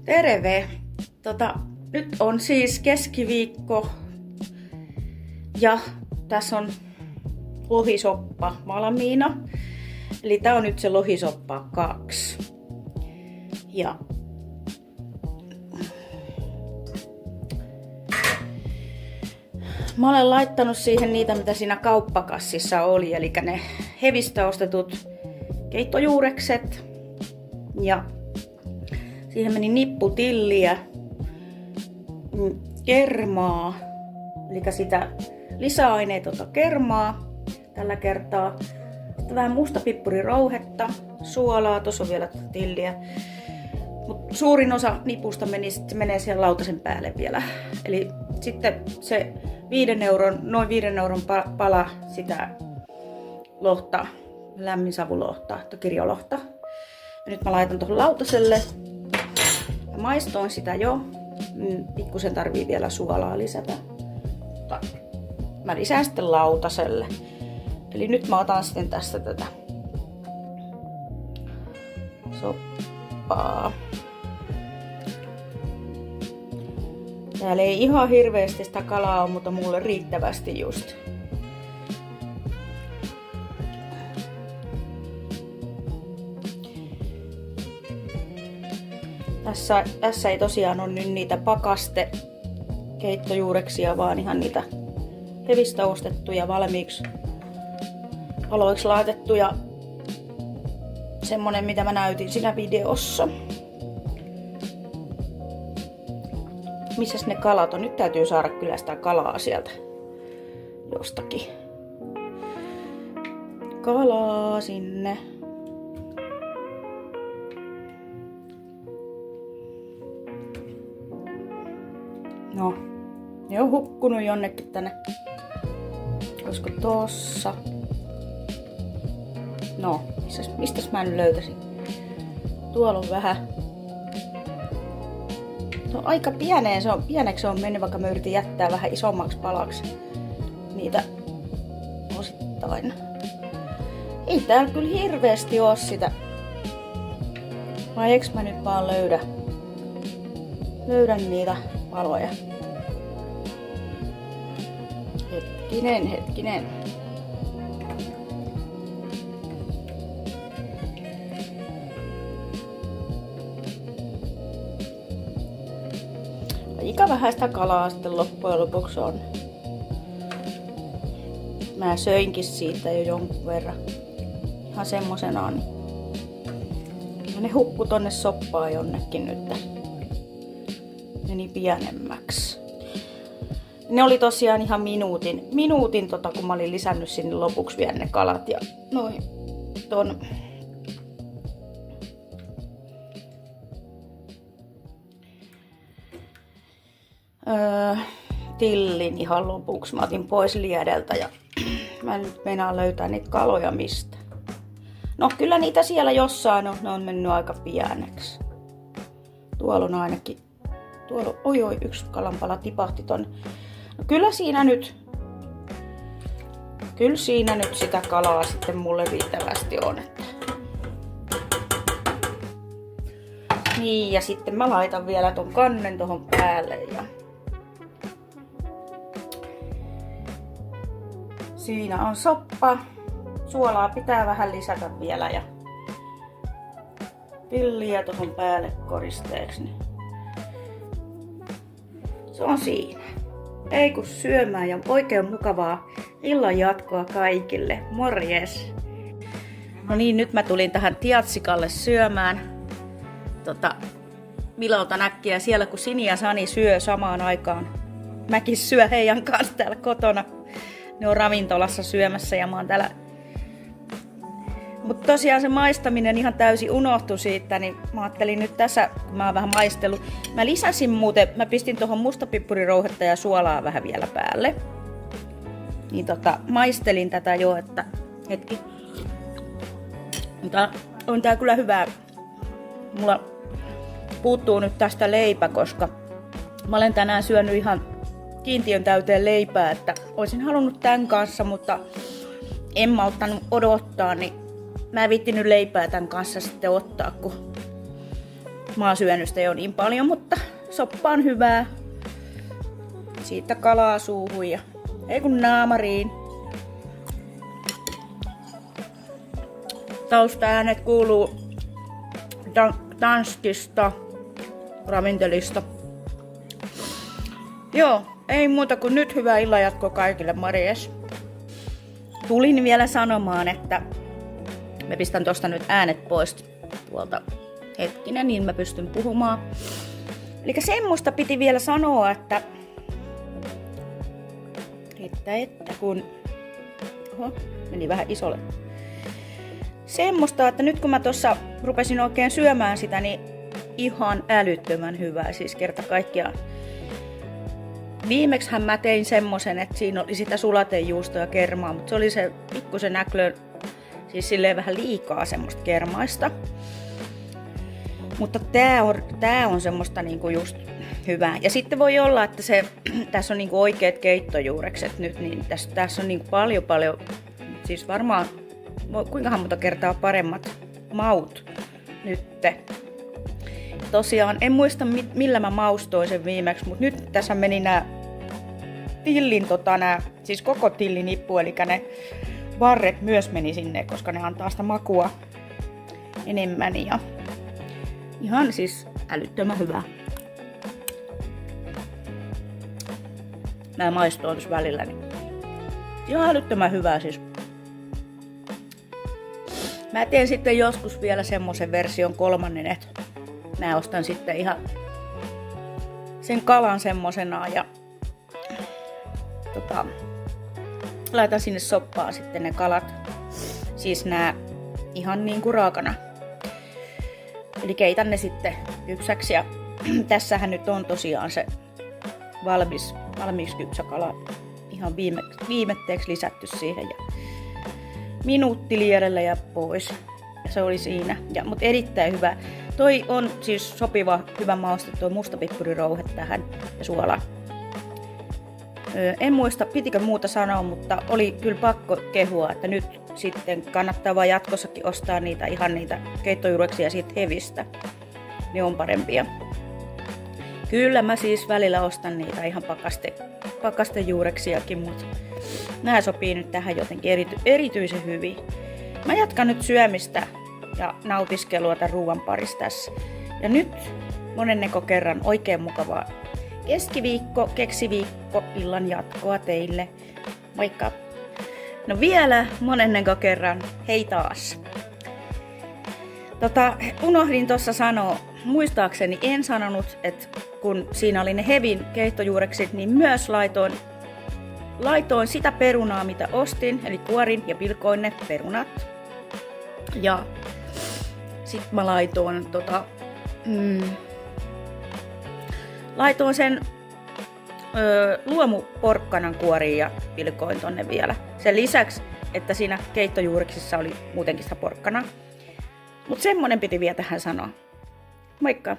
Terve! Nyt on siis keskiviikko ja tässä on lohisoppa valmiina. Eli tää on nyt se lohisoppa 2. Ja mä olen laittanut siihen niitä, mitä siinä kauppakassissa oli, eli ne Hevistä ostetut keittojuurekset. Ja siihen meni nipputilliä, kermaa, eli sitä lisäaineetonta kermaa tällä kertaa. Sitten vähän mustapippurirouhetta, suolaa, tuossa on vielä tilliä. Mut suurin osa nipusta menee siellä lautasen päälle vielä. Eli sitten se noin 5 euron pala sitä lohta, lämminsavulohta, kirjolohta. Ja nyt mä laitan tuohon lautaselle. Mä maistoin sitä jo. Pikkusen tarvii vielä suolaa lisätä. Mutta mä lisään sitten lautaselle. Eli nyt mä otan sitten tästä tätä soppaa. Täällä ei ihan hirveästi sitä kalaa ole, mutta mulle riittävästi just. Tässä ei tosiaan ole nyt niitä keittojuureksia, vaan ihan niitä Hevistä ostettuja valmiiksi aloiksi laitettuja. Semmonen, mitä mä näytin siinä videossa. Missäs ne kalat on? Nyt täytyy saada kyllä sitä kalaa sieltä jostakin. Kalaa sinne. No, ne on hukkunut jonnekin tänne. Olisiko tossa? No, mistäs mä nyt löytäisin? Tuolla on vähän. No aika pieneksi se on mennyt, vaikka mä yritin jättää vähän isommaksi palaksi niitä osittain. Ei täällä kyllä hirveästi oo sitä. Vai eiks mä nyt vaan löydän niitä paloja? Hetkinen. Aika vähän sitä kalaa sitten loppujen lopuksi on. Mä söinkin siitä jo jonkun verran. Ihan semmosenaan. Niin ne hukku tonne soppaan jonnekin nyt. Meni pienemmäksi. Ne oli tosiaan ihan minuutin kun mä olin lisännyt sinne lopuksi vielä ne kalat ja noin ton tillin ihan lopuksi. Mä otin pois liedeltä ja mä nyt meinaan löytää niitä kaloja mistä. No kyllä niitä siellä jossain on, ne on mennyt aika pieneksi. Tuolla on ainakin, oi yksi kalanpala tipahti tonne. No kyllä siinä nyt sitä kalaa sitten mulle riittävästi on. Että. Niin ja sitten mä laitan vielä ton kannen tohon päälle ja siinä on soppa. Suolaa pitää vähän lisätä vielä ja pilliä tohon päälle koristeeksi. Niin se on siinä. Ei kun syömään ja oikein mukavaa illan jatkoa kaikille. Morjes! No niin, nyt mä tulin tähän Tiatsikalle syömään. Vilautan äkkiä siellä, kun Sini ja Sani syö samaan aikaan. Mäkin syö heidän kanssa täällä kotona. Ne on ravintolassa syömässä ja mä oon täällä. Mutta tosiaan se maistaminen ihan täysin unohtui siitä, niin mä ajattelin nyt tässä, kun mä oon vähän maistellut. Mä lisäsin mä pistin tuohon mustapippurirouhetta ja suolaa vähän vielä päälle. Niin maistelin tätä jo, että hetki. Mutta on tää kyllä hyvää. Mulla puuttuu nyt tästä leipä, koska mä olen tänään syönyt ihan kiintiön täyteen leipää, että olisin halunnut tämän kanssa, mutta en malttanut odottaa, niin mä en viittinyt leipää tämän kanssa sitten ottaa, kun maasyönnystä ei ole niin paljon, mutta soppa on hyvää. Siitä kalaa suuhun ja ei kun naamariin. Taustaäänet kuuluu Danskista, ravintelista. Joo, ei muuta kuin nyt hyvää illanjatkoa kaikille, morjes. Tulin vielä sanomaan, että mä pistän tosta nyt äänet pois tuolta hetkinen, niin mä pystyn puhumaan. Eli semmoista piti vielä sanoa, että kun... Oho, meni vähän isolle. Semmoista, että nyt kun mä tuossa rupesin oikein syömään sitä, niin ihan älyttömän hyvää. Siis kerta kaikkiaan. Viimeksihän mä tein semmosen, että siinä oli sitä sulatejuustoa ja kermaa, mutta se oli se pikkusen äklön, siis silleen vähän liikaa semmoista kermaista. Mutta tää on semmoista niinku just hyvää. Ja sitten voi olla, että tässä on niinku oikeat keittojuurekset nyt, niin tässä on niinku paljon, siis varmaan kuinkahan monta kertaa paremmat maut nytte. Tosiaan en muista millä mä maustoin sen viimeksi, mutta nyt tässä meni nää tillin, siis koko tillinippu, eli ne varret myös meni sinne, koska ne antaa sitä makua enemmän ja ihan siis älyttömän hyvää. Mä maistoin tuossa välillä, niin ihan älyttömän hyvää siis. Mä teen sitten joskus vielä semmoisen version 3, että mä ostan sitten ihan sen kalan semmosena ja laitan sinne soppaan sitten ne kalat. Siis nää ihan niinku raakana. Eli keitän ne sitten kypsäksi ja tässähän nyt on tosiaan se valmiiksi kypsä kala ihan viimetteeksi lisätty siihen ja minuutti liedellä ja pois. Ja se oli siinä. Mutta erittäin hyvä. Toi on siis sopiva, hyvä mauste, tuo mustapippurirouhe tähän ja suola. En muista, pitikö muuta sanoa, mutta oli kyllä pakko kehua, että nyt sitten kannattaa vaan jatkossakin ostaa niitä keittojuureksia siitä hevistä. Ne on parempia. Kyllä mä siis välillä ostan niitä ihan pakastejuureksiakin, mutta nämä sopii nyt tähän jotenkin erityisen hyvin. Mä jatkan nyt syömistä ja nautiskelua tämän ruuan parissa tässä. Ja nyt monenneko kerran oikein mukavaa keskiviikko, keksiviikko, illan jatkoa teille. Moikka! No vielä monenneko kerran, hei taas! Unohdin tuossa sanoa, muistaakseni en sanonut, että kun siinä oli ne hevin keittojuureksit, niin myös laitoin sitä perunaa, mitä ostin, eli kuorin ja pilkoin ne perunat. Ja sit mä laitoin sen luomuporkkanan kuoriin ja pilkoin tonne vielä. Sen lisäksi, että siinä keittojuureksissa oli muutenkin sitä porkkanaa. Mut semmonen piti vielä tähän sanoa. Moikka!